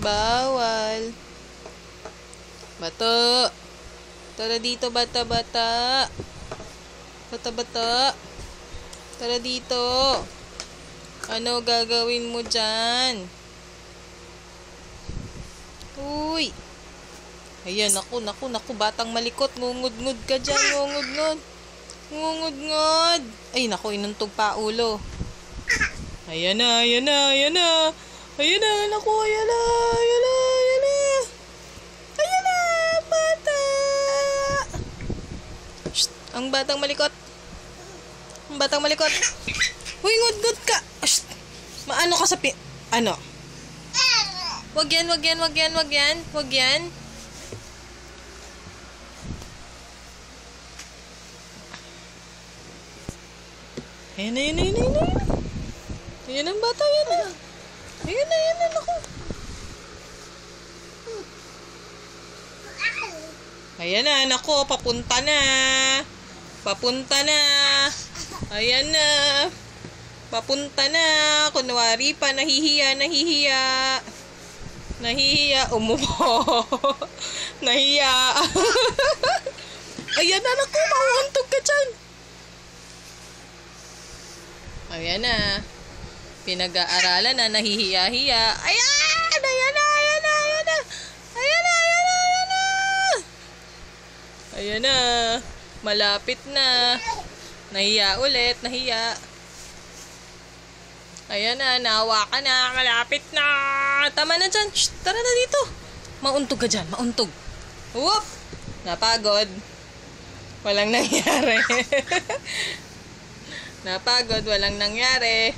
Bawal. Bato. Tara dito, bata-bata. Bata-bata. Tara dito. Ano gagawin mo dyan? Uy. Ayan, naku, batang malikot. Ngungud-ngud ka dyan, ngungud-ngud. Ngungud-ngud. Ay, naku, inuntog pa ulo. Ayan na. Ayan na, naku, ayan na. Ayan na, bata. Shh, ang batang malikot. Uy, ngud-ngud ka. Shh, maano ka sa ano? Wag yan. Ayan na. Ayan ang bata, Ayan na, naku. Ayan na, naku, papunta na. Ayan na. Papunta na. Kunwari pa, nahihiya. Umupo. Nahiya. Ayan na, naku, mahuhantog ka dyan. Ayan na. Pinag-aaralan na, nahihiya-hiya. Ayan na. Ayan na. Malapit na. Nahiya ulit, Ayan na, nawa ka na. Malapit na. Tama na dyan. Shh, tara na dito. Mauntog ka dyan, mauntog. Whoop! Napagod. Walang nangyari. Walang nangyari.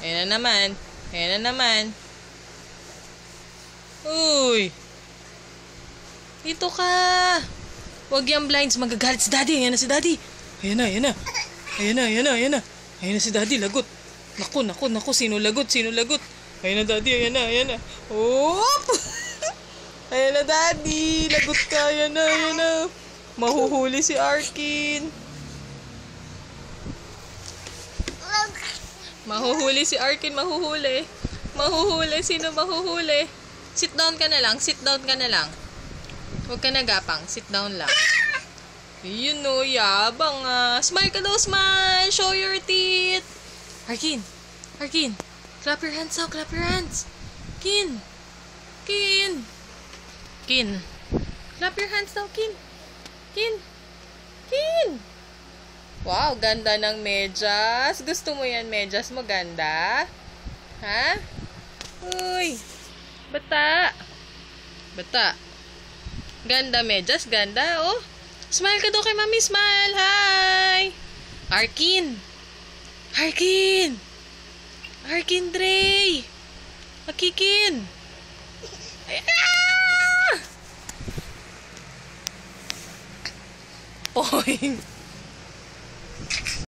Ayan na naman. Uy! Dito ka. Huwag yung blinds, magagalit si Daddy. Ayan na si Daddy. Ayan na. Ayan na si Daddy, lagot. Naku, sino lagot? Ayan na, Daddy, ayan na. Oop! Ayan na, Daddy, lagot ka, ayan na. Mahuhuli si Arkin. Mahuhuli. Sino mahuhuli? Sit down ka na lang. Huwag ka nagapang, sit down lang. Yun o, yabang ah. Smile ka daw, smile. Show your teeth. Arkin. Clap your hands now, Kin. Clap your hands now, Kin. Wow, ganda ng medyas. Gusto mo yan, medyas mo ganda? Ha? Uy. Bata. Ganda medyas, ganda oh. Smile ka daw kay Mami, smile. Hi! Arkin, Dre! Akikin! Poing!